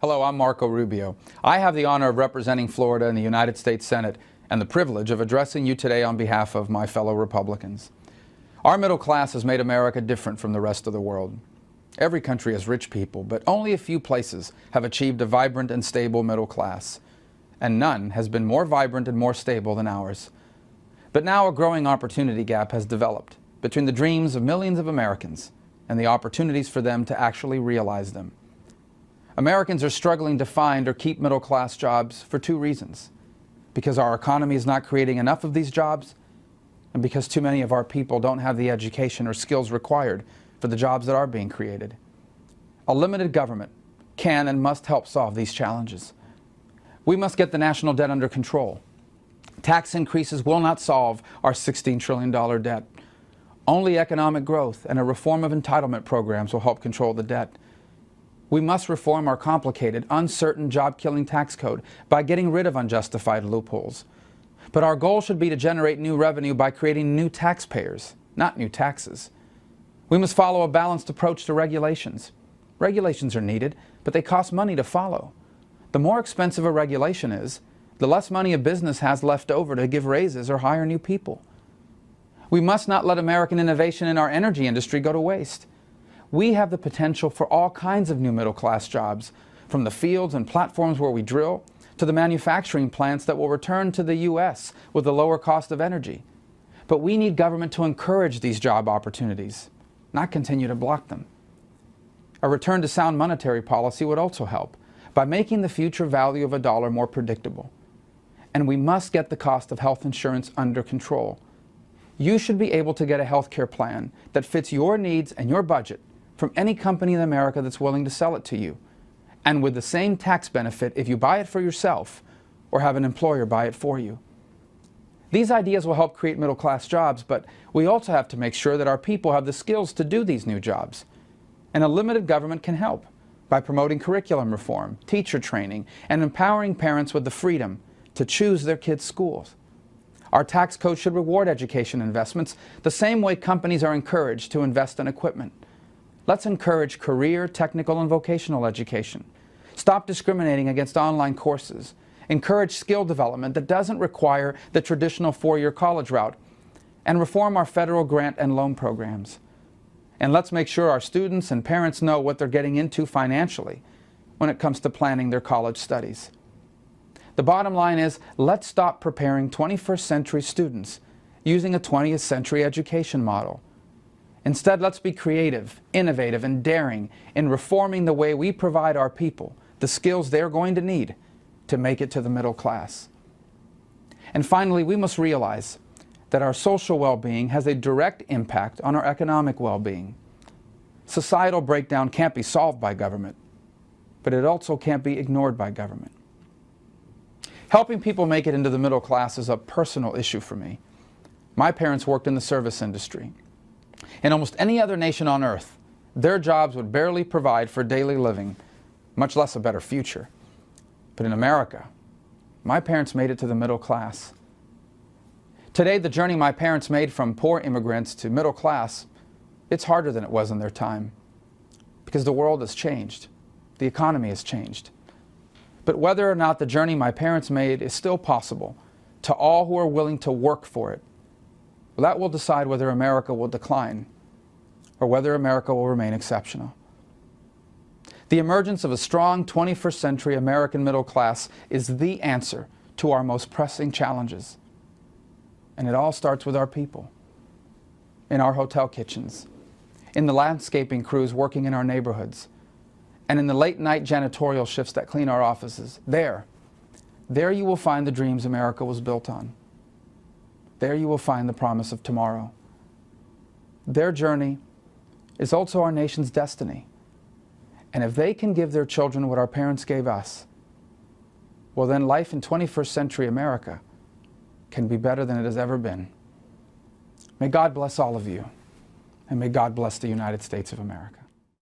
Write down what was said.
Hello, I'm Rubio. I have the honor of representing Florida in the United States Senate and the privilege of addressing you today on behalf of my fellow Republicans. Our middle class has made America different from the rest of the world. Every country has rich people, but only a few places have achieved a vibrant and stable middle class. And none has been more vibrant and more stable than ours. But now a growing opportunity gap has developed between the dreams of millions of Americans and the opportunities for them to actually realize them. Americans are struggling to find or keep middle-class jobs for two reasons: because our economy is not creating enough of these jobs, and because too many of our people don't have the education or skills required for the jobs that are being created. A limited government can and must help solve these challenges. We must get the national debt under control. Tax increases will not solve our $16 trillion debt. Only economic growth and a reform of entitlement programs will help control the debt. We must reform our complicated, uncertain, job-killing tax code by getting rid of unjustified loopholes. But our goal should be to generate new revenue by creating new taxpayers, not new taxes. We must follow a balanced approach to regulations. Regulations are needed, but they cost money to follow. The more expensive a regulation is, the less money a business has left over to give raises or hire new people. We must not let American innovation in our energy industry go to waste. We have the potential for all kinds of new middle-class jobs, from the fields and platforms where we drill to the manufacturing plants that will return to the U.S. with a lower cost of energy. But we need government to encourage these job opportunities, not continue to block them. A return to sound monetary policy would also help by making the future value of a dollar more predictable. And we must get the cost of health insurance under control. You should be able to get a health care plan that fits your needs and your budget from any company in America that's willing to sell it to you, and with the same tax benefit if you buy it for yourself or have an employer buy it for you. These ideas will help create middle-class jobs, but we also have to make sure that our people have the skills to do these new jobs. And a limited government can help by promoting curriculum reform, teacher training, and empowering parents with the freedom to choose their kids' schools. Our tax code should reward education investments the same way companies are encouraged to invest in equipment. Let's encourage career, technical, and vocational education. Stop discriminating against online courses. Encourage skill development that doesn't require the traditional four-year college route. And reform our federal grant and loan programs. And let's make sure our students and parents know what they're getting into financially when it comes to planning their college studies. The bottom line is, let's stop preparing 21st century students using a 20th century education model. Instead, let's be creative, innovative, and daring in reforming the way we provide our people the skills they're going to need to make it to the middle class. And finally, we must realize that our social well-being has a direct impact on our economic well-being. Societal breakdown can't be solved by government, but it also can't be ignored by government. Helping people make it into the middle class is a personal issue for me. My parents worked in the service industry. In almost any other nation on earth, their jobs would barely provide for daily living, much less a better future. But in America, my parents made it to the middle class. Today, the journey my parents made from poor immigrants to middle class, it's harder than it was in their time, because the world has changed. The economy has changed. But whether or not the journey my parents made is still possible to all who are willing to work for it, well, that will decide whether America will decline or whether America will remain exceptional. The emergence of a strong 21st century American middle class is the answer to our most pressing challenges. And it all starts with our people, in our hotel kitchens, in the landscaping crews working in our neighborhoods, and in the late-night janitorial shifts that clean our offices. There you will find the dreams America was built on. There you will find the promise of tomorrow. Their journey is also our nation's destiny. And if they can give their children what our parents gave us, well then life in 21st century America can be better than it has ever been. May God bless all of you, and may God bless the United States of America.